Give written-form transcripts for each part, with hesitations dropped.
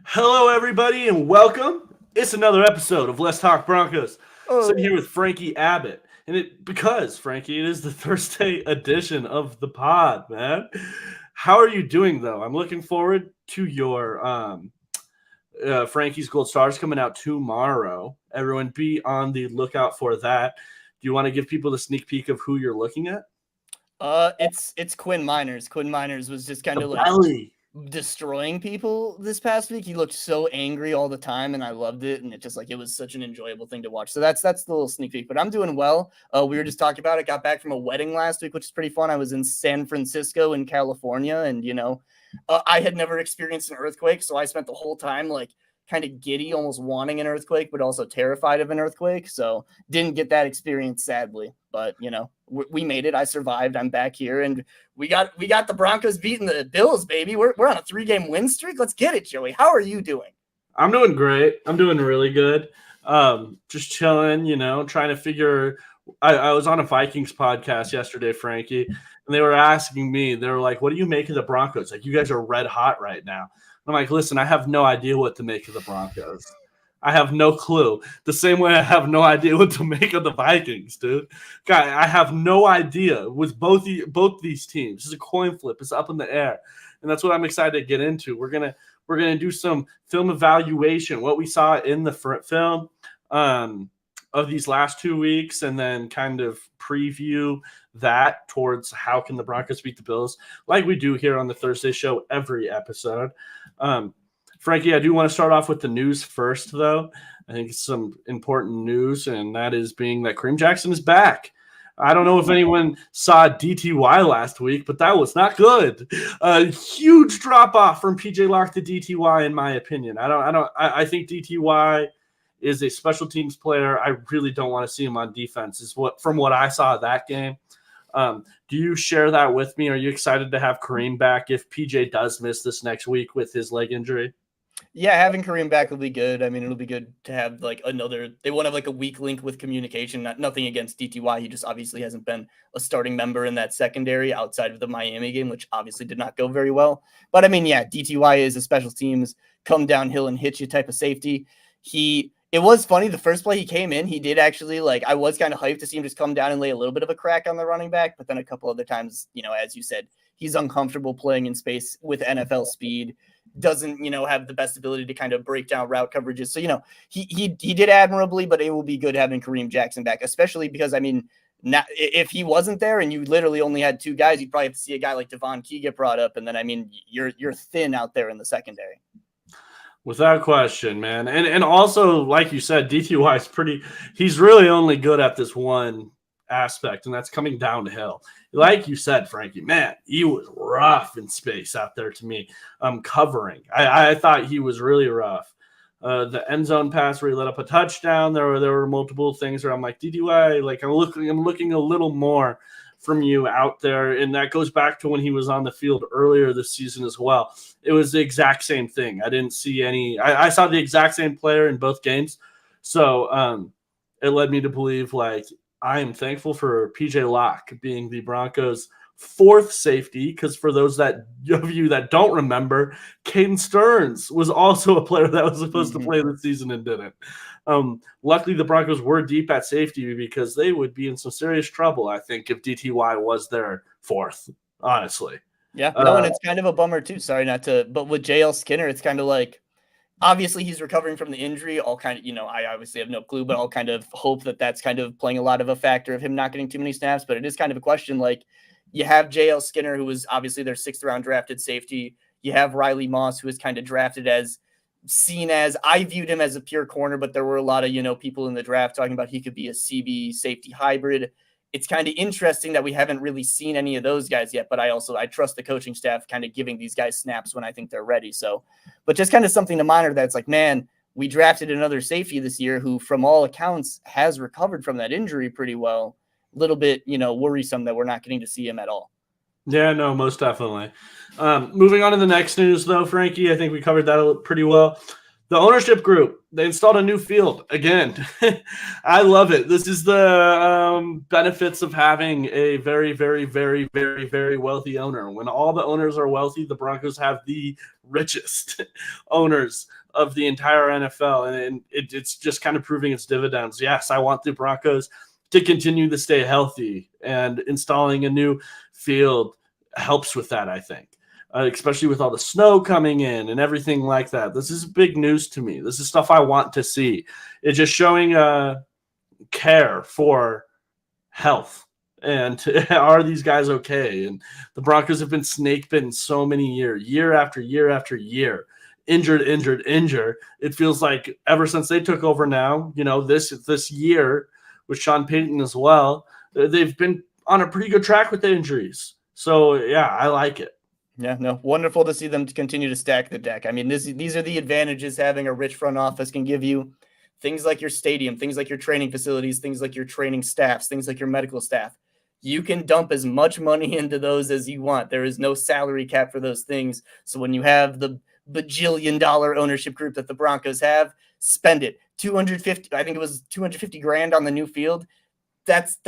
Hello, everybody, and welcome. It's another episode of Let's Talk Broncos. Oh, Sitting here with Frankie Abbott, and because Frankie, it is the Thursday edition of the pod, man. How are you doing, though? I'm looking forward to your Frankie's Gold Stars coming out tomorrow. Everyone, be on the lookout for that. Do you want to give people the sneak peek of who you're looking at? it's Quinn Miners. Quinn Miners was just kind The of like belly. destroying people this past week. He looked so angry all the time, and I loved it. And it was such an enjoyable thing to watch. So that's the little sneak peek. But I'm doing well. We were just talking about it. Got back from a wedding last week, which is pretty fun. I was in San Francisco in California, and I had never experienced an earthquake, so I spent the whole time like kind of giddy, almost wanting an earthquake, but also terrified of an earthquake. So didn't get that experience, sadly. But we made it. I survived. I'm back here, and we got the Broncos beating the Bills, baby. We're on a 3-game win streak. Let's get it, Joey. How are you doing? I'm doing great. I'm doing really good. Just chilling, trying to figure. I was on a Vikings podcast yesterday, Frankie, and they were asking me, they were like, what do you make of the Broncos? Like, you guys are red hot right now. I'm like, listen, I have no idea what to make of the Broncos. I have no clue. The same way I have no idea what to make of the Vikings, dude. Guy, I have no idea with both these teams. It's a coin flip. It's up in the air, and that's what I'm excited to get into. We're gonna do some film evaluation, what we saw in the film of these last 2 weeks, and then kind of preview that towards how can the Broncos beat the Bills, like we do here on the Thursday show every episode. Frankie, I do want to start off with the news first, though. I think it's some important news, and that is being that Kareem Jackson is back. I don't know if anyone saw DTY last week, but that was not good. A huge drop off from PJ Locke to DTY, in my opinion. I think DTY is a special teams player. I really don't want to see him on defense. From what I saw that game. Do you share that with me? Are you excited to have Kareem back if PJ does miss this next week with his leg injury? Yeah, having Kareem back will be good. I mean, it'll be good to have like they want to have like a weak link with communication. Nothing against DTY. He just obviously hasn't been a starting member in that secondary outside of the Miami game, which obviously did not go very well. But I mean, yeah, DTY is a special teams come downhill and hit you type of safety. It was funny. The first play he came in, he did actually I was kind of hyped to see him just come down and lay a little bit of a crack on the running back. But then a couple other times, as you said, he's uncomfortable playing in space with NFL speed, doesn't, have the best ability to kind of break down route coverages. So, he did admirably, but it will be good having Kareem Jackson back, especially because, I mean, now, if he wasn't there and you literally only had two guys, you'd probably have to see a guy like Devon Key get brought up. And then, I mean, you're thin out there in the secondary. Without question, man. And also, like you said, DTY is he's really only good at this one aspect, and that's coming downhill. Like you said, Frankie, man, he was rough in space out there to me. Covering. I thought he was really rough. The end zone pass where he let up a touchdown, there were multiple things where I'm like, DTY, like I'm looking a little more from you out there. And that goes back to when he was on the field earlier this season as well. It was the exact same thing. I didn't see I saw the exact same player in both games. So it led me to believe I am thankful for PJ Locke being the Broncos' fourth safety, because for those of you that don't remember, Caden Stearns was also a player that was supposed to play this season and didn't. Luckily, the Broncos were deep at safety because they would be in some serious trouble, I think, if DTY was their fourth, honestly. Yeah, no, and it's kind of a bummer too. Sorry but with JL Skinner, it's kind of like, obviously he's recovering from the injury. I'll kind of, I obviously have no clue, but I'll kind of hope that that's kind of playing a lot of a factor of him not getting too many snaps. But it is kind of a question. Like, you have JL Skinner, who was obviously their 6th round drafted safety. You have Riley Moss, who was kind of drafted I viewed him as a pure corner, but there were a lot of, people in the draft talking about he could be a CB safety hybrid. It's kind of interesting that we haven't really seen any of those guys yet, but I trust the coaching staff kind of giving these guys snaps when I think they're ready. So, but just kind of something to monitor. That's like, man, we drafted another safety this year who, from all accounts, has recovered from that injury pretty well. A little bit, worrisome that we're not getting to see him at all. Yeah, no, most definitely. Moving on to the next news, though, Frankie, I think we covered that pretty well. The ownership group, they installed a new field again. I love it. This is the benefits of having a very, very, very, very, very wealthy owner. When all the owners are wealthy, the Broncos have the richest owners of the entire NFL. And it's just kind of proving its dividends. Yes, I want the Broncos to continue to stay healthy, and installing a new field helps with that, I think. Especially with all the snow coming in and everything like that. This is big news to me. This is stuff I want to see. It's just showing care for health. And are these guys okay? And the Broncos have been snake bitten so many years, year after year after year. Injured. It feels like ever since they took over now, this year with Sean Payton as well, they've been on a pretty good track with the injuries. So, yeah, I like it. Yeah, no, wonderful to see them continue to stack the deck. I mean, these are the advantages having a rich front office can give you. Things like your stadium, things like your training facilities, things like your training staffs, things like your medical staff. You can dump as much money into those as you want. There is no salary cap for those things. So when you have the bajillion-dollar ownership group that the Broncos have, spend it. 250, I think it was 250 grand on the new field. That's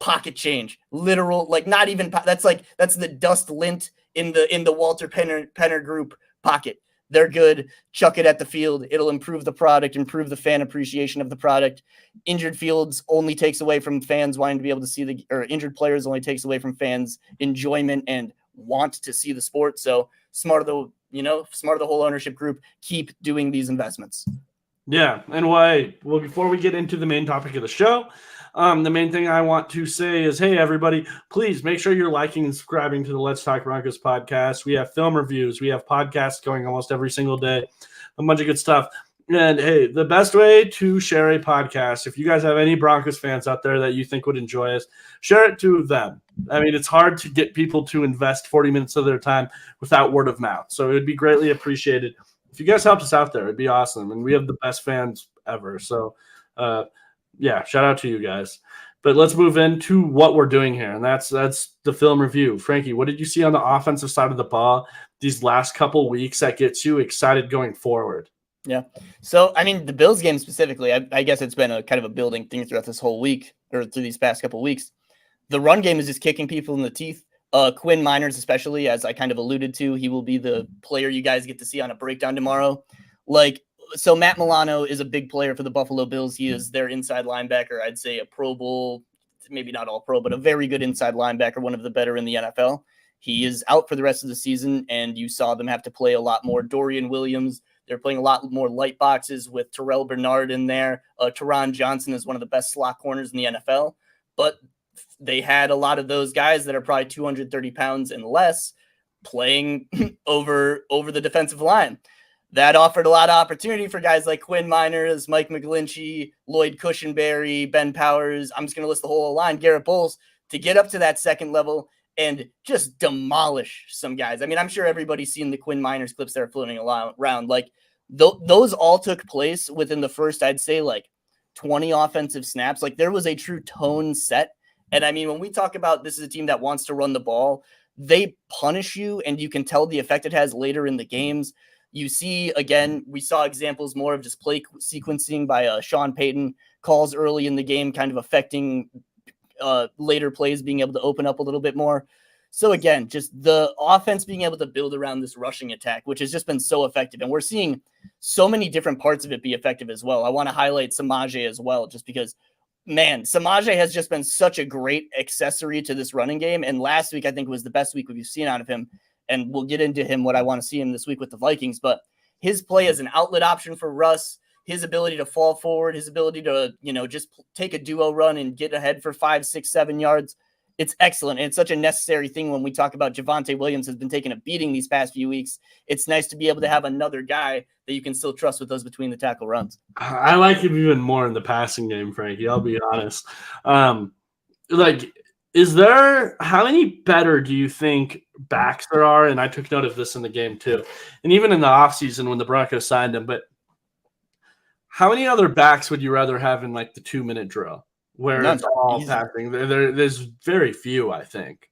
pocket change. Literal, like not even that's the dust lint in the Walter Penner group pocket. They're good. Chuck it at the field. It'll improve the product, improve the fan appreciation of the product. Injured fields only takes away from fans wanting to be able to see or injured players only takes away from fans' enjoyment and want to see the sport. So smart of the whole ownership group. Keep doing these investments. Yeah, and well, before we get into the main topic of the show, the main thing I want to say is, hey, everybody, please make sure you're liking and subscribing to the Let's Talk Broncos podcast. We have film reviews. We have podcasts going almost every single day, a bunch of good stuff. And, hey, the best way to share a podcast, if you guys have any Broncos fans out there that you think would enjoy us, share it to them. I mean, it's hard to get people to invest 40 minutes of their time without word of mouth. So it would be greatly appreciated. If you guys helped us out there, it'd be awesome. And we have the best fans ever. So, yeah, shout out to you guys. But let's move into what we're doing here, and that's the film review. Frankie, what did you see on the offensive side of the ball these last couple weeks that gets you excited going forward? Yeah. So, I mean, the Bills game specifically, I guess it's been a kind of a building thing throughout this whole week or through these past couple weeks. The run game is just kicking people in the teeth. Quinn Miners, especially, as I kind of alluded to, he will be the player you guys get to see on a breakdown tomorrow. So Matt Milano is a big player for the Buffalo Bills. He is their inside linebacker. I'd say a Pro Bowl, maybe not all pro, but a very good inside linebacker, one of the better in the NFL. He is out for the rest of the season, and you saw them have to play a lot more Dorian Williams. They're playing a lot more light boxes with Terrell Bernard in there. Teron Johnson is one of the best slot corners in the NFL, but they had a lot of those guys that are probably 230 pounds and less playing over the defensive line. That offered a lot of opportunity for guys like Quinn Miners, Mike McGlinchey, Lloyd Cushenberry, Ben Powers. I'm just going to list the whole line, Garrett Bowles, to get up to that second level and just demolish some guys. I mean, I'm sure everybody's seen the Quinn Miners clips that are floating around. Like those all took place within the first, I'd say, like 20 offensive snaps. Like there was a true tone set. And I mean, when we talk about this is a team that wants to run the ball, they punish you, and you can tell the effect it has later in the games. You see, again, we saw examples more of just play sequencing by Sean Payton, calls early in the game kind of affecting later plays being able to open up a little bit more. So again, just the offense being able to build around this rushing attack, which has just been so effective. And we're seeing so many different parts of it be effective as well. I want to highlight Samaje as well, just because, man, Samaje has just been such a great accessory to this running game. And last week, I think, was the best week we've seen out of him. And we'll get into him, what I want to see him this week with the Vikings. But his play as an outlet option for Russ, his ability to fall forward, his ability to, just take a duo run and get ahead for 5, 6, 7 yards. It's excellent. And it's such a necessary thing when we talk about Javonte Williams has been taking a beating these past few weeks. It's nice to be able to have another guy that you can still trust with those between the tackle runs. I like him even more in the passing game, Frankie. I'll be honest. How many better do you think backs there are? And I took note of this in the game too. And even in the offseason when the Broncos signed him, but how many other backs would you rather have in like the 2-minute drill where it's all passing? There's very few, I think.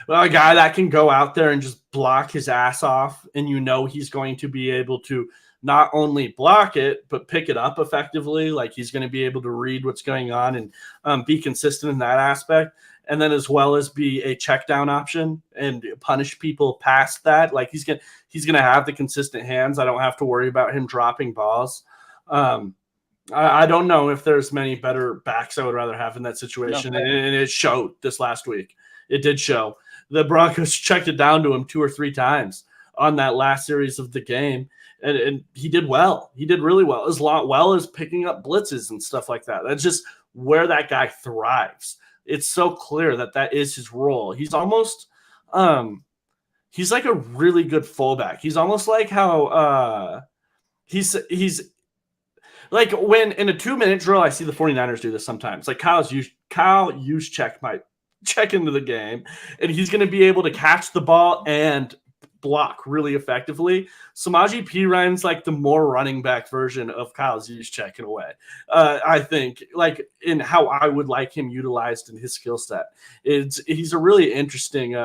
Well, a guy that can go out there and just block his ass off, and he's going to be able to not only block it, but pick it up effectively. Like he's going to be able to read what's going on and be consistent in that aspect. and then as well as be a check down option and punish people past that. Like he's gonna have the consistent hands. I don't have to worry about him dropping balls. I don't know if there's many better backs I would rather have in that situation, No. and it showed this last week. It did show. The Broncos checked it down to him 2 or 3 times on that last series of the game, and he did well. He did really well, as well as picking up blitzes and stuff like that. That's just where that guy thrives. It's so clear that is his role. He's almost he's like a really good fullback. He's almost like how he's like when in a 2-minute drill, I see the 49ers do this sometimes. Like Kyle Juszczyk might check into the game, and he's going to be able to catch the ball and block really effectively. Samaje Perine's like the more running back version of Kyle Juszczyk in a way. I think like in how I would like him utilized in his skill set. He's a really interesting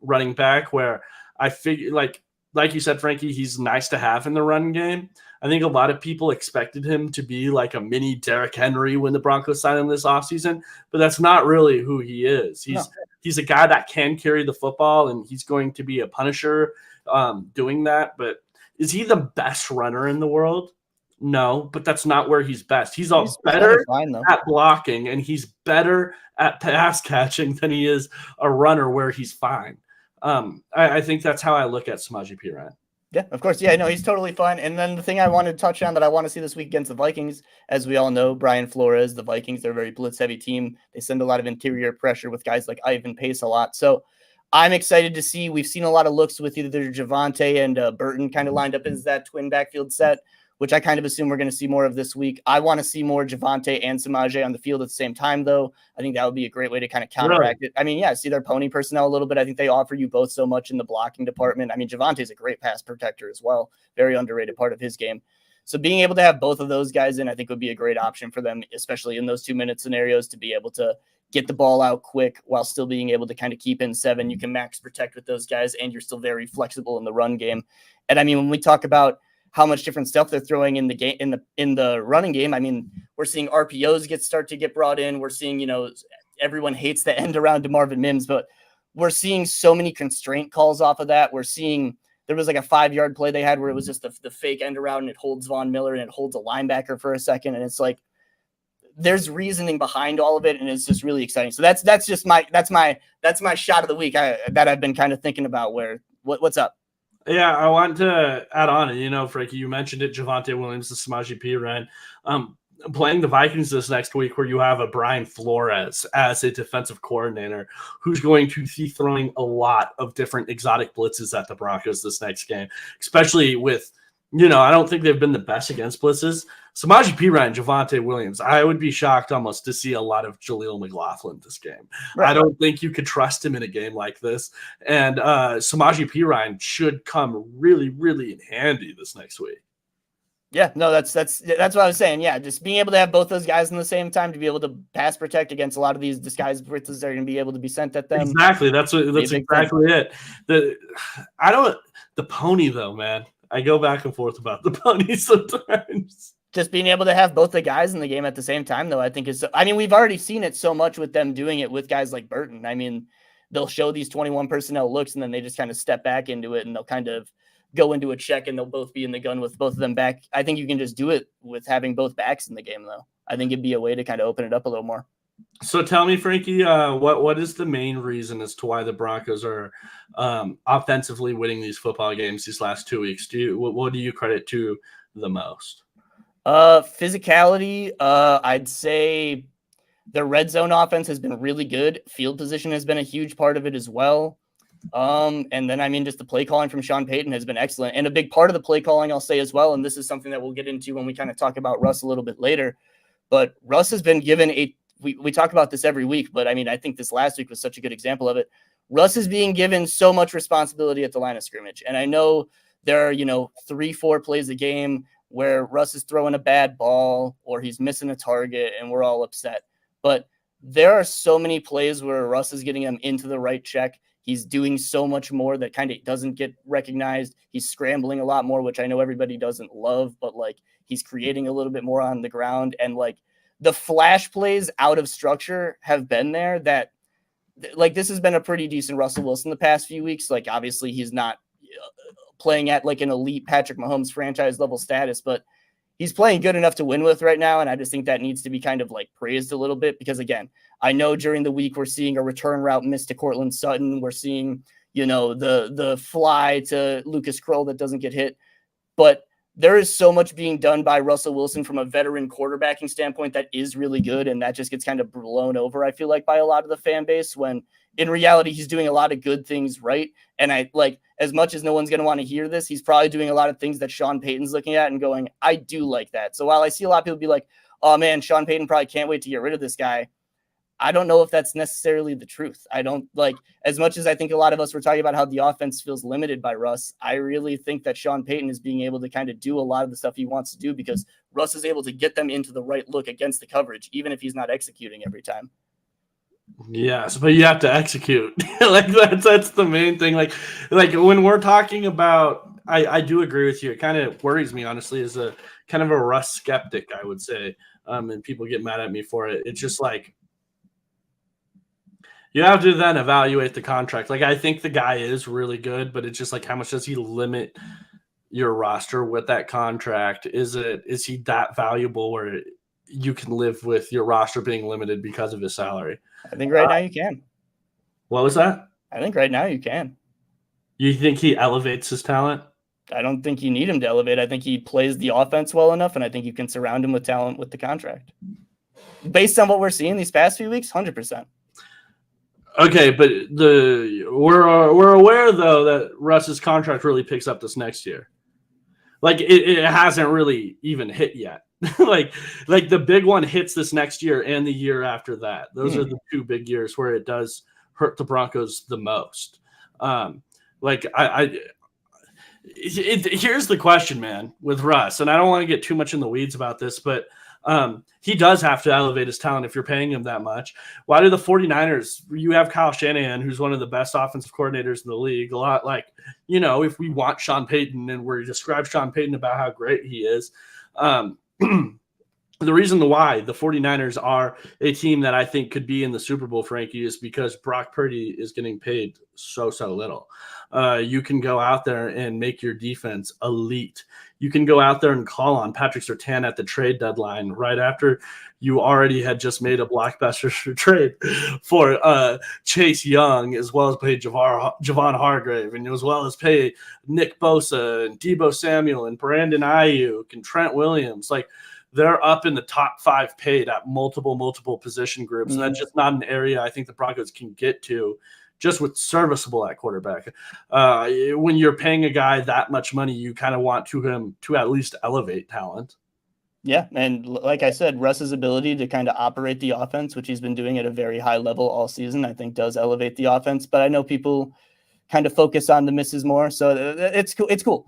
running back where I figure like you said, Frankie, he's nice to have in the run game. I think a lot of people expected him to be like a mini Derrick Henry when the Broncos signed him this offseason, but that's not really who he is. He's a guy that can carry the football, and he's going to be a punisher doing that. But is he the best runner in the world? No, but that's not where he's best. He's better at blocking, and he's better at pass catching than he is a runner where he's fine. I think that's how I look at Samaje Perine. Yeah, of course. Yeah, no, he's totally fine. And then the thing I wanted to touch on that I want to see this week against the Vikings, as we all know, Brian Flores, the Vikings, they're a very blitz-heavy team. They send a lot of interior pressure with guys like Ivan Pace a lot. So I'm excited to see. We've seen a lot of looks with either Javonte and Burton kind of lined up as that twin backfield set, which I kind of assume we're going to see more of this week. I want to see more Javonte and Samaje on the field at the same time, though. I think that would be a great way to kind of counteract it. I mean, yeah, see their pony personnel a little bit. I think they offer you both so much in the blocking department. I mean, Javonte's a great pass protector as well. Very underrated part of his game. So being able to have both of those guys in, I think would be a great option for them, especially in those 2-minute scenarios, to be able to get the ball out quick while still being able to kind of keep in 7. You can max protect with those guys, and you're still very flexible in the run game. And I mean, when we talk about how much different stuff they're throwing in the game, in the running game. I mean, we're seeing RPOs start to get brought in. We're seeing, everyone hates the end around to Marvin Mims, but we're seeing so many constraint calls off of that. We're seeing there was like a 5-yard play they had where it was just the fake end around, and it holds Von Miller and it holds a linebacker for a second. And it's like, there's reasoning behind all of it. And it's just really exciting. So that's my shot of the week that I've been kind of thinking about what's up. Yeah, I want to add on, Frankie, you mentioned it, Javonte Williams, the Samaje Perine, playing the Vikings this next week where you have a Brian Flores as a defensive coordinator who's going to be throwing a lot of different exotic blitzes at the Broncos this next game, especially with, I don't think they've been the best against blitzes. Samaje Perine, Javonte Williams, I would be shocked almost to see a lot of Jaleel McLaughlin this game. Right. I don't think you could trust him in a game like this. And Samaje Perine should come really, really in handy this next week. Yeah, no, that's what I was saying. Yeah, just being able to have both those guys in the same time to be able to pass protect against a lot of these disguised blitzes that are going to be able to be sent at them. Exactly. That's exactly it. The pony though, man. I go back and forth about the pony sometimes. Just being able to have both the guys in the game at the same time, though, I think we've already seen it so much with them doing it with guys like Burton. I mean, they'll show these 21 personnel looks, and then they just kind of step back into it, and they'll kind of go into a check, and they'll both be in the gun with both of them back. I think you can just do it with having both backs in the game, though. I think it'd be a way to kind of open it up a little more. So tell me, Frankie, what is the main reason as to why the Broncos are offensively winning these football games these last 2 weeks? What do you credit to the most? Physicality. I'd say their red zone offense has been really good. Field position has been a huge part of it as well. And then, I mean, just the play calling from Sean Payton has been excellent. And a big part of the play calling, I'll say as well, and this is something that we'll get into when we kind of talk about Russ a little bit later, but Russ has been given we talk about this every week, but I mean, I think this last week was such a good example of it. Russ is being given so much responsibility at the line of scrimmage. And I know there are, 3-4 plays a game where Russ is throwing a bad ball or he's missing a target and we're all upset. But there are so many plays where Russ is getting them into the right check. He's doing so much more that kind of doesn't get recognized. He's scrambling a lot more, which I know everybody doesn't love, but like he's creating a little bit more on the ground. And like the flash plays out of structure have been there that like this has been a pretty decent Russell Wilson the past few weeks. Like obviously he's not playing at like an elite Patrick Mahomes franchise level status, but he's playing good enough to win with right now. And I just think that needs to be kind of like praised a little bit because again, I know during the week we're seeing a return route missed to Cortland Sutton. We're seeing, the fly to Lucas Kroll that doesn't get hit, but there is so much being done by Russell Wilson from a veteran quarterbacking standpoint that is really good. And that just gets kind of blown over, I feel like, by a lot of the fan base when in reality, he's doing a lot of good things right. And I like, as much as no one's going to want to hear this, he's probably doing a lot of things that Sean Payton's looking at and going, I do like that. So while I see a lot of people be like, oh man, Sean Payton probably can't wait to get rid of this guy, I don't know if that's necessarily the truth. I don't like, as much as I think a lot of us were talking about how the offense feels limited by Russ, I really think that Sean Payton is being able to kind of do a lot of the stuff he wants to do because Russ is able to get them into the right look against the coverage, even if he's not executing every time. Yes, but you have to execute. Like that's the main thing. Like when we're talking about, I do agree with you. It kind of worries me, honestly, as a kind of a Russ skeptic, I would say. And people get mad at me for it. It's just like, you have to then evaluate the contract. Like, I think the guy is really good, but it's just like, how much does he limit your roster with that contract? Is he that valuable where you can live with your roster being limited because of his salary? I think right now you can. What was that? I think right now you can. You think he elevates his talent? I don't think you need him to elevate. I think he plays the offense well enough, and I think you can surround him with talent with the contract. Based on what we're seeing these past few weeks, 100%. Okay, but we're aware though that Russ's contract really picks up this next year. Like it hasn't really even hit yet. like the big one hits this next year and the year after that. Those are the two big years where it does hurt the Broncos the most. Here's the question, man, with Russ, and I don't want to get too much in the weeds about this, but he does have to elevate his talent if you're paying him that much. Why do the 49ers, you have Kyle Shanahan, who's one of the best offensive coordinators in the league, a lot like, if we want Sean Payton and we describe Sean Payton about how great he is, the reason why the 49ers are a team that I think could be in the Super Bowl, Frankie, is because Brock Purdy is getting paid so little. You can go out there and make your defense elite. You can go out there and call on Patrick Surtain at the trade deadline right after you already had just made a blockbuster trade for Chase Young, as well as pay Javon Hargrave, and as well as pay Nick Bosa and Deebo Samuel and Brandon Ayuk and Trent Williams. Like, they're up in the top 5 paid at multiple position groups. And that's just not an area I think the Broncos can get to just with serviceable at quarterback. When you're paying a guy that much money, you kind of want him to at least elevate talent. Yeah, and like I said, Russ's ability to kind of operate the offense, which he's been doing at a very high level all season, I think does elevate the offense. But I know people kind of focus on the misses more. So it's cool. It's cool.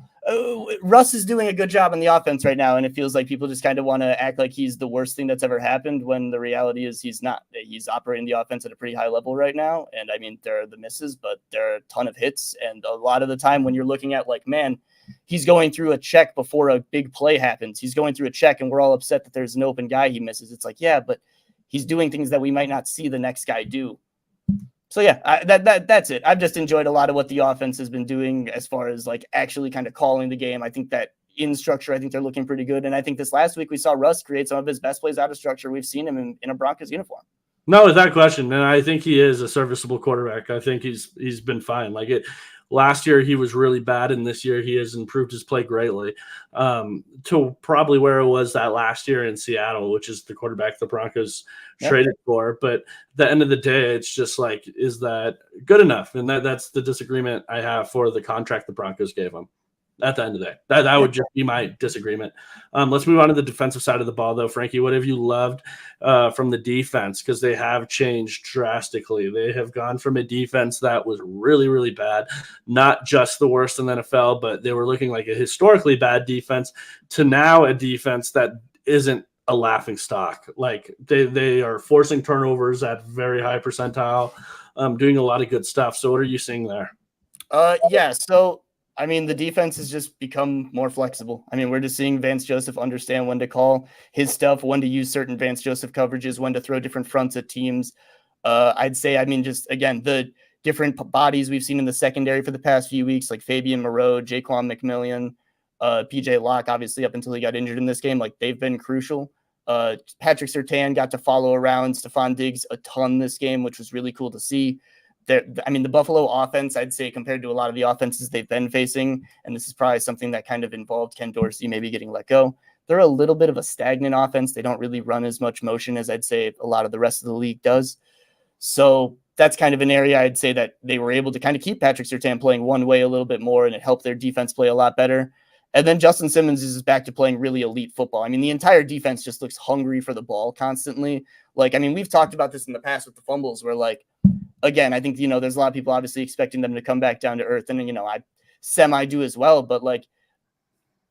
Russ is doing a good job on the offense right now, and it feels like people just kind of want to act like he's the worst thing that's ever happened when the reality is he's not. He's operating the offense at a pretty high level right now, and I mean, there are the misses, but there are a ton of hits, and a lot of the time when you're looking at like, man, he's going through a check before a big play happens. He's going through a check, and we're all upset that there's an open guy he misses. It's like, yeah, but he's doing things that we might not see the next guy do. So yeah, that's it. I've just enjoyed a lot of what the offense has been doing as far as like actually kind of calling the game. I think that in structure, I think they're looking pretty good. And I think this last week we saw Russ create some of his best plays out of structure. We've seen him in a Broncos uniform. No, without question. And I think he is a serviceable quarterback. I think he's been fine. Like it last year, he was really bad. And this year he has improved his play greatly to probably where it was that last year in Seattle, which is the quarterback the Broncos traded for. But at the end of the day, it's just like, is that good enough? And that's the disagreement I have for the contract the Broncos gave him. At the end of the day, that would just be my disagreement. Let's move on to the defensive side of the ball, though. Frankie, what have you loved from the defense? Because they have changed drastically. They have gone from a defense that was really, really bad, not just the worst in the NFL, but they were looking like a historically bad defense, to now a defense that isn't a laughing stock. Like they are forcing turnovers at very high percentile, doing a lot of good stuff. So what are you seeing there? So I mean, the defense has just become more flexible. I mean, we're just seeing Vance Joseph understand when to call his stuff, when to use certain Vance Joseph coverages, when to throw different fronts at teams. I'd say, I mean, just again, the different bodies we've seen in the secondary for the past few weeks, like Fabian Moreau, Jaquan McMillian, PJ Locke, obviously up until he got injured in this game, like they've been crucial. Patrick Surtain got to follow around Stephon Diggs a ton this game, which was really cool to see. I mean, the Buffalo offense, I'd say, compared to a lot of the offenses they've been facing, and this is probably something that kind of involved Ken Dorsey maybe getting let go, they're a little bit of a stagnant offense. They don't really run as much motion as I'd say a lot of the rest of the league does. So that's kind of an area I'd say that they were able to kind of keep Patrick Surtain playing one way a little bit more, and it helped their defense play a lot better. And then Justin Simmons is back to playing really elite football. I mean, the entire defense just looks hungry for the ball constantly. Like, I mean, we've talked about this in the past with the fumbles where, like, again, I think, there's a lot of people obviously expecting them to come back down to earth. And, I semi do as well. But, like,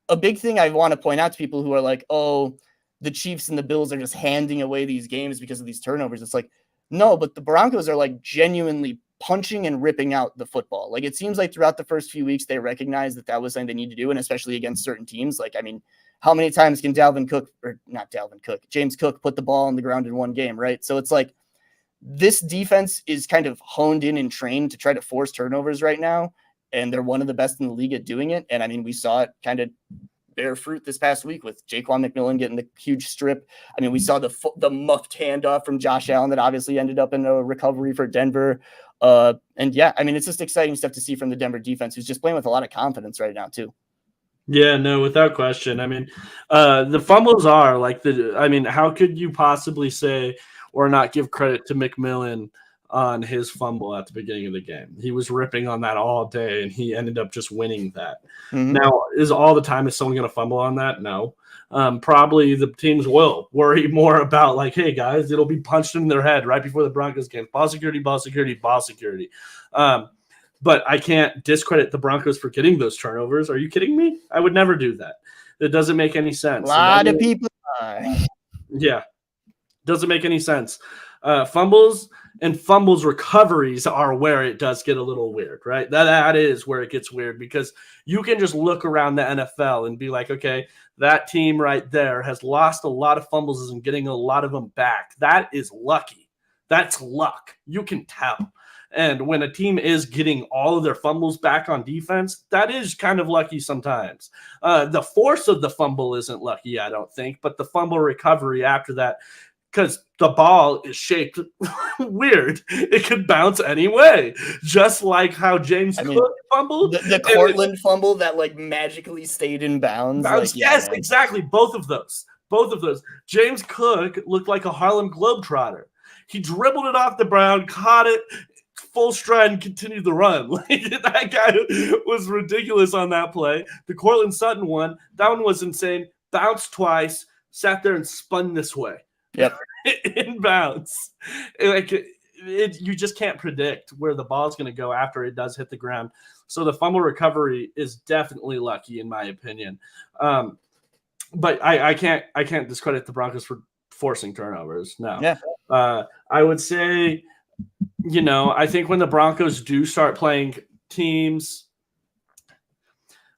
a big thing I want to point out to people who are like, oh, the Chiefs and the Bills are just handing away these games because of these turnovers. It's like, no, but the Broncos are like genuinely punching and ripping out the football. Like, it seems like throughout the first few weeks, they recognized that was something they need to do. And especially against certain teams. Like, I mean, how many times can James Cook put the ball on the ground in one game, right? So it's like this defense is kind of honed in and trained to try to force turnovers right now. And they're one of the best in the league at doing it. And I mean, we saw it kind of bear fruit this past week with Jaquan McMillian getting the huge strip. I mean, we saw the muffed handoff from Josh Allen that obviously ended up in a recovery for Denver. And yeah, I mean, it's just exciting stuff to see from the Denver defense, who's just playing with a lot of confidence right now too. Yeah, no, without question. I mean, the fumbles are like how could you possibly say or not give credit to McMillan on his fumble at the beginning of the game? He was ripping on that all day, and he ended up just winning that. Mm-hmm. Now, is someone going to fumble on that? No. Probably the teams will worry more about like, hey, guys, it'll be punched in their head right before the Broncos game. Ball security, ball security, ball security. But I can't discredit the Broncos for getting those turnovers. Are you kidding me? I would never do that. It doesn't make any sense. A lot of people. Yeah. Doesn't make any sense. Fumbles and fumbles recoveries are where it does get a little weird, right? That is where it gets weird, because you can just look around the NFL and be like, okay, that team right there has lost a lot of fumbles and getting a lot of them back. That is lucky. That's luck. You can tell. And when a team is getting all of their fumbles back on defense, that is kind of lucky sometimes. The force of the fumble isn't lucky, I don't think, but the fumble recovery after that, because the ball is shaped weird. It could bounce any way, just like how James Cook fumbled. The Cortland fumble that like magically stayed in bounds. Yes, exactly. Both of those. James Cook looked like a Harlem Globetrotter. He dribbled it off the ground, caught it, full stride, and continued the run. Like, that guy was ridiculous on that play. The Cortland Sutton one, that one was insane. Bounced twice, sat there and spun this way. Yep. In bounds. You just can't predict where the ball is going to go after it does hit the ground. So the fumble recovery is definitely lucky, in my opinion. But I can't discredit the Broncos for forcing turnovers. No. Yeah. I would say, I think when the Broncos do start playing teams,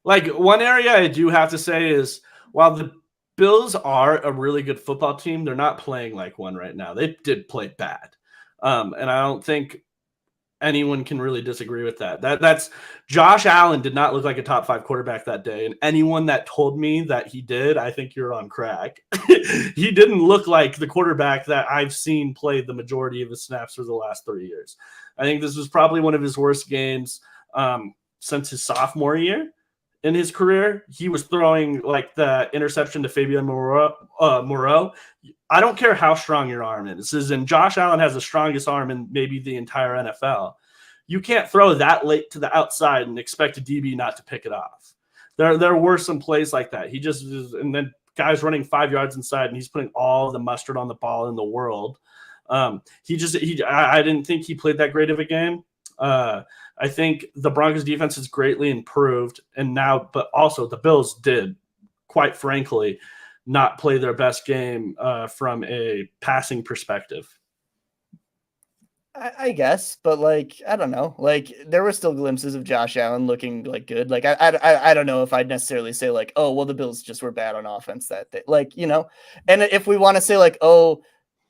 like one area I do have to say is, while the Bills are a really good football team, they're not playing like one right now. They did play bad. And I don't think anyone can really disagree with that. That's Josh Allen did not look like a top 5 quarterback that day. And anyone that told me that he did, I think you're on crack. He didn't look like the quarterback that I've seen play the majority of his snaps for the last 3 years. I think this was probably one of his worst games since his sophomore year. In his career, he was throwing like the interception to Fabian Moreau. I don't care how strong your arm is. And Josh Allen has the strongest arm in maybe the entire NFL. You can't throw that late to the outside and expect a DB not to pick it off. There were some plays like that. And then guys running 5 yards inside, and he's putting all the mustard on the ball in the world. I didn't think he played that great of a game. I think the Broncos defense has greatly improved, but also the Bills did, quite frankly, not play their best game from a passing perspective. I guess, but like, I don't know, like there were still glimpses of Josh Allen looking like good. Like, I don't know if I'd necessarily say like, oh, well, the Bills just were bad on offense that day. Like, and if we want to say like, oh,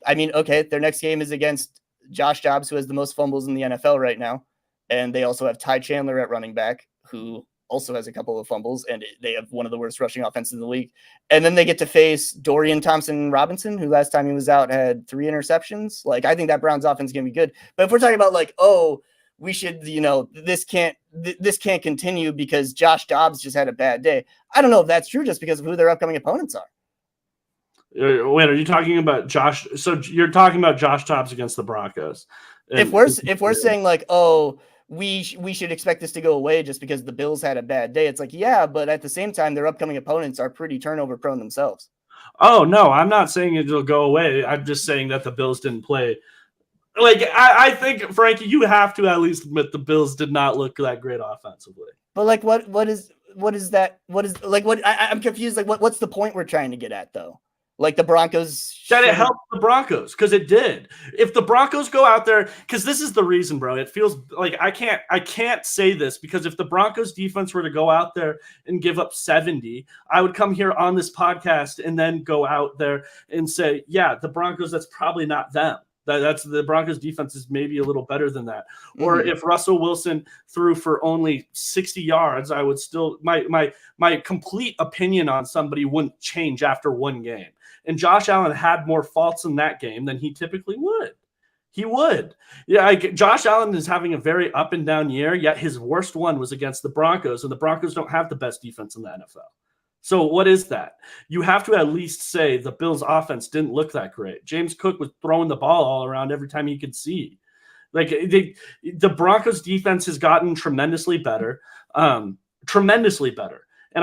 I mean, okay, their next game is against Josh Dobbs, who has the most fumbles in the NFL right now. And they also have Ty Chandler at running back, who also has a couple of fumbles, and they have one of the worst rushing offenses in the league. And then they get to face Dorian Thompson-Robinson, who last time he was out had 3 interceptions. Like, I think that Browns offense is going to be good. But if we're talking about like, oh, we should, this can't continue because Josh Dobbs just had a bad day. I don't know if that's true just because of who their upcoming opponents are. Wait, are you talking about Josh? So you're talking about Josh Dobbs against the Broncos. If we're saying like, oh, we should expect this to go away just because the Bills had a bad day. It's like, yeah, but at the same time, their upcoming opponents are pretty turnover prone themselves. Oh, no, I'm not saying it'll go away. I'm just saying that the Bills didn't play. Like, I think, Frankie, you have to at least admit the Bills did not look that great offensively. But like, what is that? I'm confused. Like, what's the point we're trying to get at though? Like the Broncos. That it helped the Broncos, because it did. If the Broncos go out there, because this is the reason, bro. It feels like I can't say this, because if the Broncos defense were to go out there and give up 70, I would come here on this podcast and then go out there and say, yeah, the Broncos, that's probably not them. That's the Broncos defense is maybe a little better than that. Mm-hmm. Or if Russell Wilson threw for only 60 yards, I would still my complete opinion on somebody wouldn't change after one game. And Josh Allen had more faults in that game than he typically would. He would. Yeah, Josh Allen is having a very up and down year, yet his worst one was against the Broncos, and the Broncos don't have the best defense in the NFL. So what is that? You have to at least say the Bills' offense didn't look that great. James Cook was throwing the ball all around every time he could see. Like the Broncos' defense has gotten tremendously better. And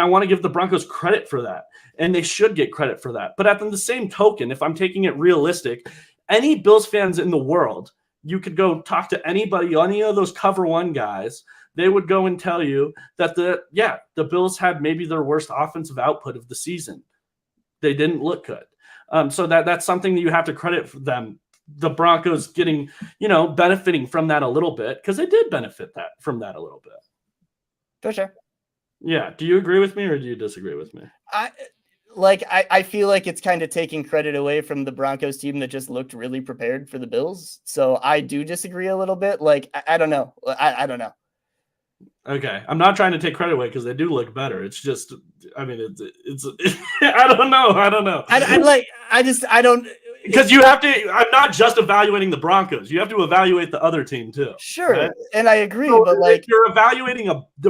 I want to give the Broncos credit for that. And they should get credit for that. But at the same token, if I'm taking it realistic, any Bills fans in the world, you could go talk to anybody, any of those cover one guys, they would go and tell you that the Bills had maybe their worst offensive output of the season. They didn't look good. So that's something that you have to credit for them. The Broncos getting, benefiting from that a little bit, because they did benefit from that a little bit. For sure. Yeah. Do you agree with me or do you disagree with me? I feel like it's kind of taking credit away from the Broncos team that just looked really prepared for the Bills. So I do disagree a little bit. Like, I don't know. I don't know. Okay. I'm not trying to take credit away because they do look better. It's just, I mean, it's I don't know. I don't. Because you have to, I'm not just evaluating the Broncos. You have to evaluate the other team too. Sure. Right? And I agree. So but like, you're evaluating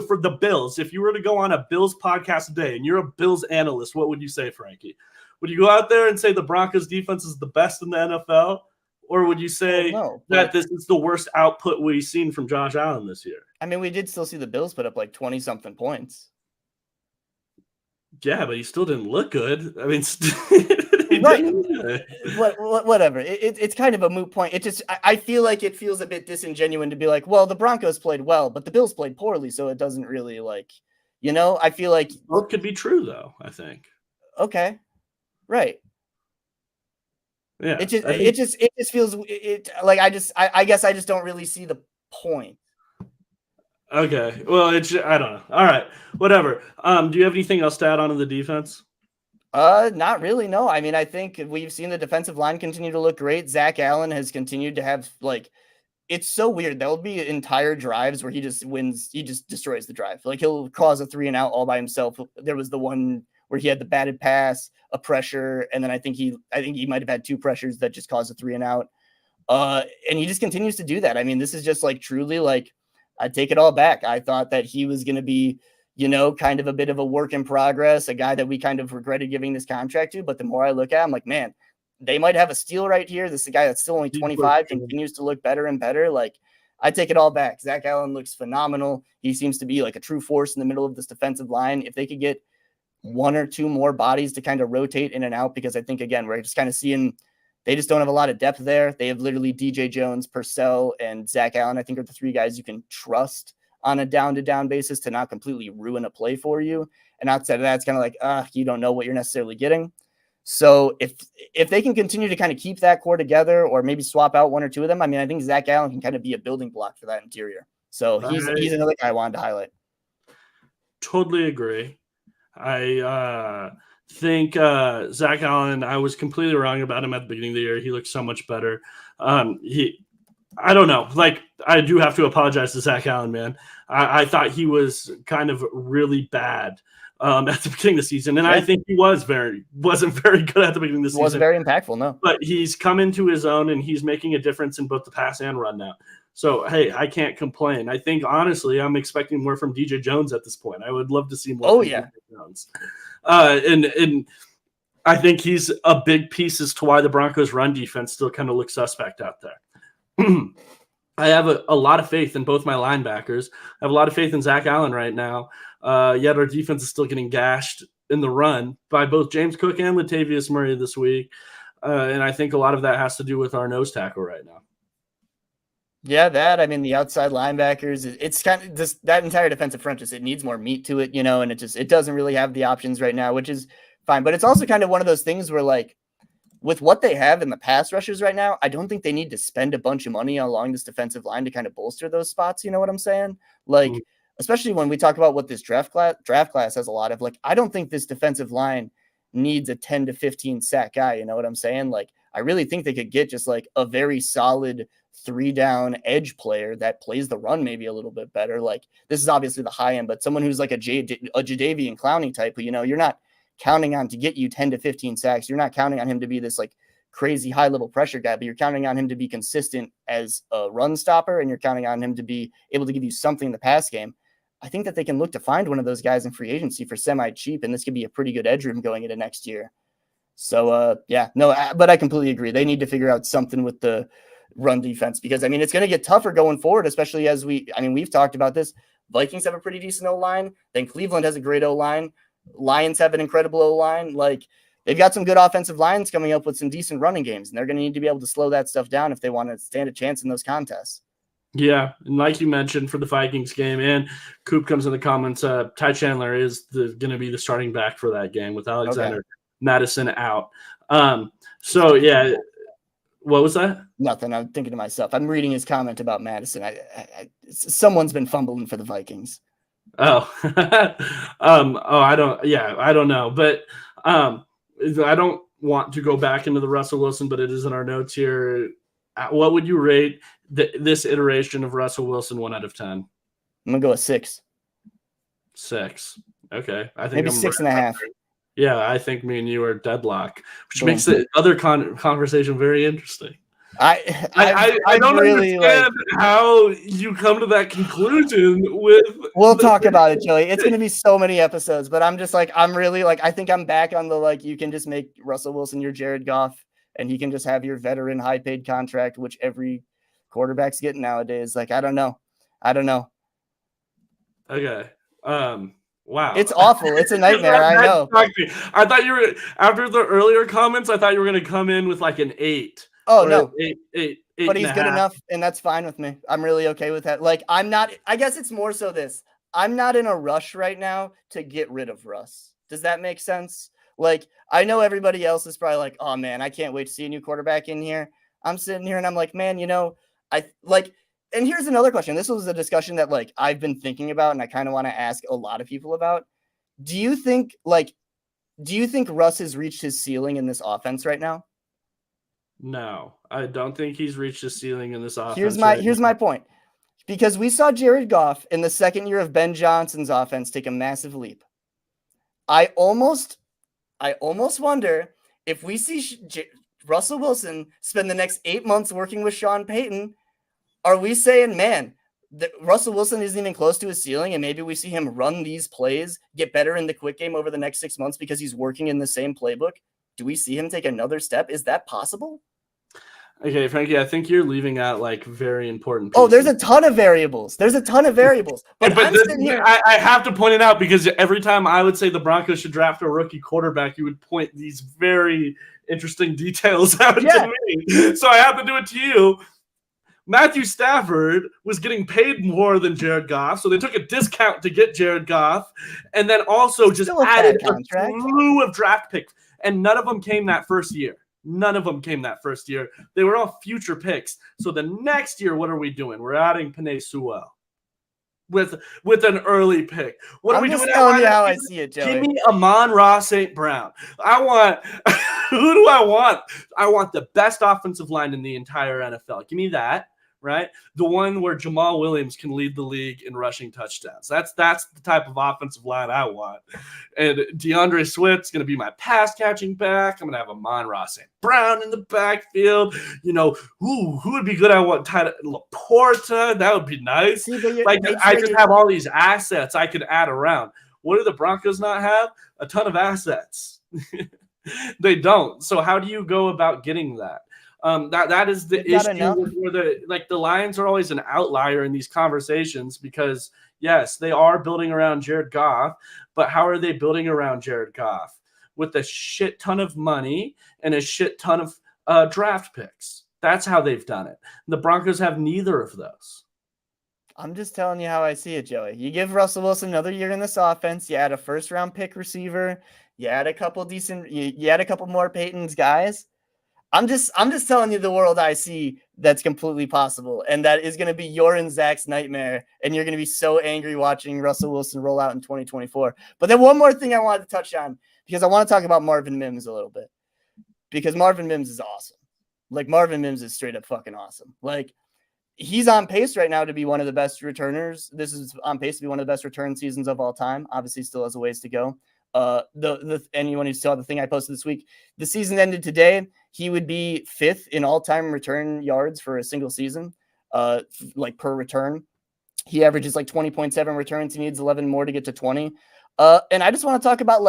for the Bills. If you were to go on a Bills podcast today and you're a Bills analyst, what would you say, Frankie? Would you go out there and say the Broncos defense is the best in the NFL? Or would you say that this is the worst output we've seen from Josh Allen this year? I mean, we did still see the Bills put up like 20-something points. Yeah, but he still didn't look good. I mean, right. Whatever. It's kind of a moot point. I feel like it feels a bit disingenuous to be like, well, the Broncos played well, but the Bills played poorly, so it doesn't really I feel like both could be true though, I think. Okay. Right. Yeah. It just feels like I guess I just don't really see the point. Okay. Well, I don't know. All right. Whatever. Do you have anything else to add on to the defense? Not really. No. I mean, I think we've seen the defensive line continue to look great. Zach Allen has continued to have it's so weird. There'll be entire drives where he just wins. He just destroys the drive. Like he'll cause a 3-and-out all by himself. There was the one where he had the batted pass, a pressure, and then I think he might have had 2 pressures that just caused a 3-and-out. And he just continues to do that. I mean, this is just truly I take it all back. I thought that he was going to be, kind of a bit of a work in progress, a guy that we kind of regretted giving this contract to. But the more I look at him, I'm like, man, they might have a steal right here. This is a guy that's still only 25, continues to look better and better. I take it all back. Zach Allen looks phenomenal. He seems to be a true force in the middle of this defensive line. If they could get 1 or 2 more bodies to kind of rotate in and out, because I think, again, we're just kind of seeing they just don't have a lot of depth there. They have literally DJ Jones, Purcell, and Zach Allen, I think, are the 3 guys you can trust on a down-to-down basis to not completely ruin a play for you. And outside of that, it's kind of you don't know what you're necessarily getting. So if they can continue to kind of keep that core together or maybe swap out 1 or 2 of them, I mean, I think Zach Allen can kind of be a building block for that interior. So he's another guy I wanted to highlight. Totally agree. I think Zach Allen, I was completely wrong about him at the beginning of the year. He looked so much better. I don't know. Like, I do have to apologize to Zach Allen, man. I thought he was kind of really bad at the beginning of the season, and I think he wasn't very good at the beginning of the season. Wasn't very impactful, no. But he's come into his own, and he's making a difference in both the pass and run now. So, hey, I can't complain. I think, honestly, I'm expecting more from DJ Jones at this point. I would love to see more from DJ Jones. And I think he's a big piece as to why the Broncos' run defense still kind of looks suspect out there. I have a lot of faith in both my linebackers. I have a lot of faith in Zach Allen right now. Yet our defense is still getting gashed in the run by both James Cook and Latavius Murray this week. And I think a lot of that has to do with our nose tackle right now. Yeah, the outside linebackers, it's kind of just that entire defensive front, just it needs more meat to it, and it doesn't really have the options right now, which is fine. But it's also kind of one of those things where, like, with what they have in the pass rushers right now, I don't think they need to spend a bunch of money along this defensive line to kind of bolster those spots. You know what I'm saying? Like, especially when we talk about what this draft class has a lot of, like, I don't think this defensive line needs a 10 to 15 sack guy. You know what I'm saying? Like, I really think they could get just like a very solid 3-down edge player that plays the run maybe a little bit better. Like, this is obviously the high end, but someone who's like a Jadeveon Clowney type, who, you're not counting on to get you 10 to 15 sacks. You're not counting on him to be this like crazy high level pressure guy, but you're counting on him to be consistent as a run stopper, and you're counting on him to be able to give you something in the pass game. I think that they can look to find one of those guys in free agency for semi cheap, and this could be a pretty good edge room going into next year. So, but I completely agree. They need to figure out something with the run defense, because it's going to get tougher going forward, especially as we've talked about this. Vikings have a pretty decent O-line. Then Cleveland has a great O-line. Lions have an incredible O-line. Like, they've got some good offensive lines coming up with some decent running games, and they're going to need to be able to slow that stuff down if they want to stand a chance in those contests. Yeah, and like you mentioned for the Vikings game, and Coop comes in the comments, Ty Chandler is going to be the starting back for that game with Alexander Madison out. So, yeah. What was that? Nothing. I'm thinking to myself. I'm reading his comment about Madison. Someone's been fumbling for the Vikings. Oh, I don't know. But I don't want to go back into the Russell Wilson, but it is in our notes here. What would you rate this iteration of Russell Wilson 1 out of 10? I'm going to go a 6. 6. Okay. I think maybe 6.5. Yeah, I think me and you are deadlock, which makes the other conversation very interesting. I don't really understand how you come to that conclusion with. We'll talk about it, Joey. It's going to be so many episodes, but I'm just like, I'm really like, I think I'm back on the, like, you can just make Russell Wilson your Jared Goff, and he can just have your veteran high paid contract, which every quarterback's getting nowadays. Like, I don't know. Okay. Wow. It's awful. It's a nightmare. I know. I thought you were, after the earlier comments, I thought you were going to come in with like an 8. Oh, no. 8 but he's good enough, and that's fine with me. I'm really okay with that. Like, I guess it's more so this. I'm not in a rush right now to get rid of Russ. Does that make sense? Like, I know everybody else is probably like, oh, man, I can't wait to see a new quarterback in here. I'm sitting here, and I'm like, man, and here's another question. This was a discussion that, like, I've been thinking about, and I kind of want to ask a lot of people about. Do you think Russ has reached his ceiling in this offense right now? No, I don't think he's reached his ceiling in this offense. Here's my point. Because we saw Jared Goff in the second year of Ben Johnson's offense take a massive leap. I almost wonder if we see Russell Wilson spend the next 8 months working with Sean Payton. Are we saying, man, Russell Wilson isn't even close to his ceiling, and maybe we see him run these plays, get better in the quick game over the next 6 months because he's working in the same playbook? Do we see him take another step? Is that possible? Okay, Frankie, I think you're leaving out like very important pieces. Oh, there's a ton of variables. But I'm sitting here. I have to point it out because every time I would say the Broncos should draft a rookie quarterback, you would point these very interesting details out to me. So I have to do it to you. Matthew Stafford was getting paid more than Jared Goff, so they took a discount to get Jared Goff, and then also just added a slew of draft picks, and none of them came that first year. They were all future picks. So the next year, what are we doing? We're adding Penei Sewell with an early pick. What are we doing? I'm just telling you how I see it, Joey. Give me Amon-Ra St. Brown. Who do I want? I want the best offensive line in the entire NFL. Give me that. right? The one where Jamal Williams can lead the league in rushing touchdowns. That's the type of offensive line I want. And DeAndre Swift's going to be my pass catching back. I'm going to have Amon-Ra St. Brown in the backfield. Who would be good? I want Laporta. That would be nice. See, I just have all these assets I could add around. What do the Broncos not have? A ton of assets. They don't. So how do you go about getting that? That is the issue where the Lions are always an outlier in these conversations because, yes, they are building around Jared Goff, but how are they building around Jared Goff? With a shit ton of money and a shit ton of draft picks. That's how they've done it. The Broncos have neither of those. I'm just telling you how I see it, Joey. You give Russell Wilson another year in this offense. You add a first-round pick receiver. You add a couple you add a couple more Peyton's guys. I'm just telling you the world I see that's completely possible, and that is going to be your and Zach's nightmare, and you're going to be so angry watching Russell Wilson roll out in 2024. But then one more thing I wanted to touch on, because I want to talk about Marvin Mims a little bit, because Marvin Mims is awesome. Marvin Mims is straight up fucking awesome. He's on pace right now to be one of the best returners. This is on pace to be one of the best return seasons of all time. Obviously, still has a ways to go. Anyone who saw the thing I posted this week, the season ended today. He would be 5th in all-time return yards for a single season, per return. He averages 20.7 returns. He needs 11 more to get to 20. And I just want to talk about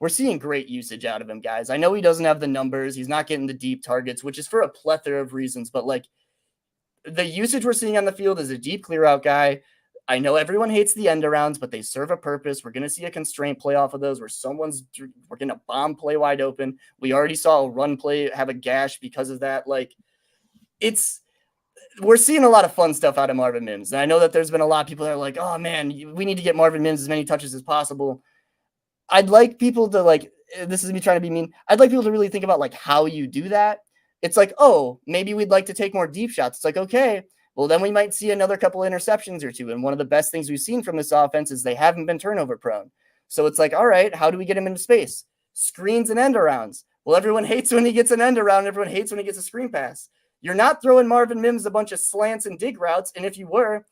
we're seeing great usage out of him, guys. I know he doesn't have the numbers. He's not getting the deep targets, which is for a plethora of reasons. But the usage we're seeing on the field is a deep clear out guy. I know everyone hates the end arounds, but they serve a purpose. We're going to see a constraint play off of those where we're going to bomb play wide open. We already saw a run play have a gash because of that. We're seeing a lot of fun stuff out of Marvin Mims. And I know that there's been a lot of people that are like, oh man, we need to get Marvin Mims as many touches as possible. I'd like people to this is me trying to be mean. I'd like people to really think about how you do that. It's maybe we'd like to take more deep shots. It's okay. Well, then we might see another couple interceptions or two. And one of the best things we've seen from this offense is they haven't been turnover prone. So it's all right, how do we get him into space? Screens and end arounds. Well, everyone hates when he gets an end around. Everyone hates when he gets a screen pass. You're not throwing Marvin Mims a bunch of slants and dig routes. And if you were,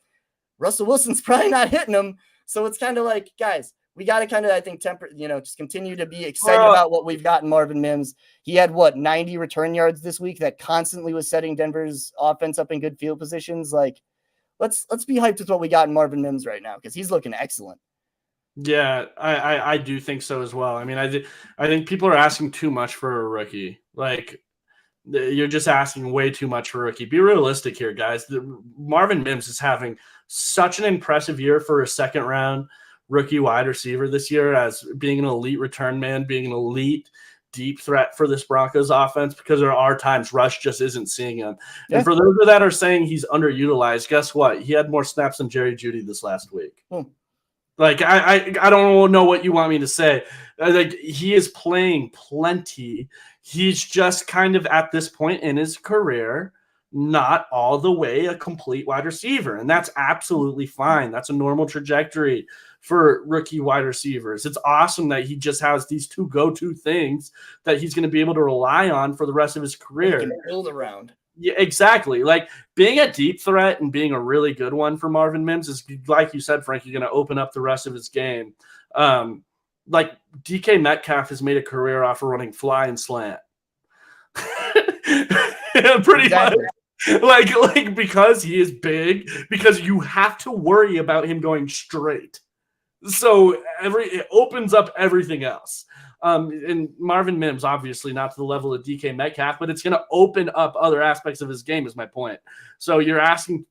Russell Wilson's probably not hitting them. So it's kind of guys, we got to kind of, I think, just continue to be excited about what we've got in Marvin Mims. He had 90 return yards this week that constantly was setting Denver's offense up in good field positions. Let's be hyped with what we got in Marvin Mims right now, because he's looking excellent. Yeah, I do think so as well. I mean, I think people are asking too much for a rookie. You're just asking way too much for a rookie. Be realistic here, guys. Marvin Mims is having such an impressive year for a second round rookie wide receiver this year, as being an elite return man, being an elite deep threat for this Broncos offense, because there are times Rush just isn't seeing him. Yeah. And for those that are saying he's underutilized, guess what? He had more snaps than Jerry Jeudy this last week. I don't know what you want me to say. He is playing plenty. He's just kind of at this point in his career not all the way a complete wide receiver, and that's absolutely fine. That's a normal trajectory for rookie wide receivers. It's awesome that he just has these two go-to things that he's going to be able to rely on for the rest of his career. He can build around. Yeah, exactly. Being a deep threat and being a really good one for Marvin Mims is, like you said, Frankie, going to open up the rest of his game. DK Metcalf has made a career off of running fly and slant. Pretty much. Because he is big, because you have to worry about him going straight. So it opens up everything else. And Marvin Mims, obviously not to the level of DK Metcalf, but it's going to open up other aspects of his game, is my point. So you're asking,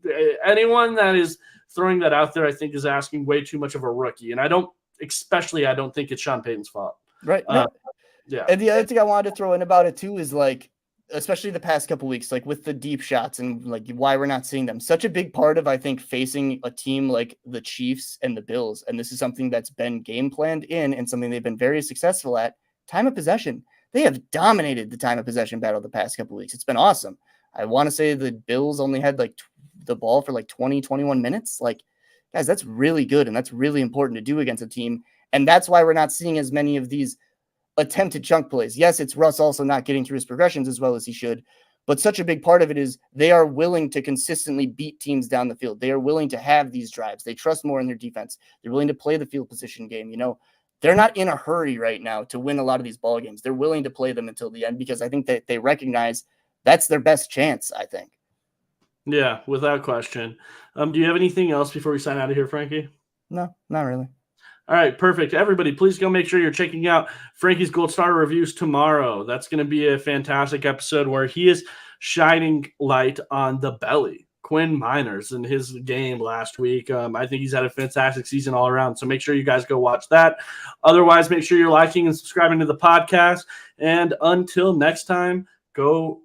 anyone that is throwing that out there, I think, is asking way too much of a rookie. And I don't think it's Sean Payton's fault. Right. Yeah. And the other thing I wanted to throw in about it too is especially the past couple weeks, with the deep shots and why we're not seeing them. Such a big part of, I think, facing a team like the Chiefs and the Bills. And this is something that's been game planned in and something they've been very successful at. Time of possession. They have dominated the time of possession battle the past couple weeks. It's been awesome. I want to say the Bills only had the ball for 20, 21 minutes. Guys, that's really good. And that's really important to do against a team. And that's why we're not seeing as many of these attempted chunk plays. Yes, it's Russ also not getting through his progressions as well as he should, But such a big part of it is they are willing to consistently beat teams down the field. They are willing to have these drives. They trust more in their defense. They're willing to play the field position game. They're not in a hurry right now to win a lot of these ball games. They're willing to play them until the end because I think that they recognize that's their best chance, I think. Yeah, without question. Do you have anything else before we sign out of here, Frankie? No, not really. All right, perfect. Everybody, please go make sure you're checking out Frankie's Gold Star Reviews tomorrow. That's going to be a fantastic episode where he is shining light on the belly, Quinn Miners, and his game last week. I think he's had a fantastic season all around. So make sure you guys go watch that. Otherwise, make sure you're liking and subscribing to the podcast. And until next time, go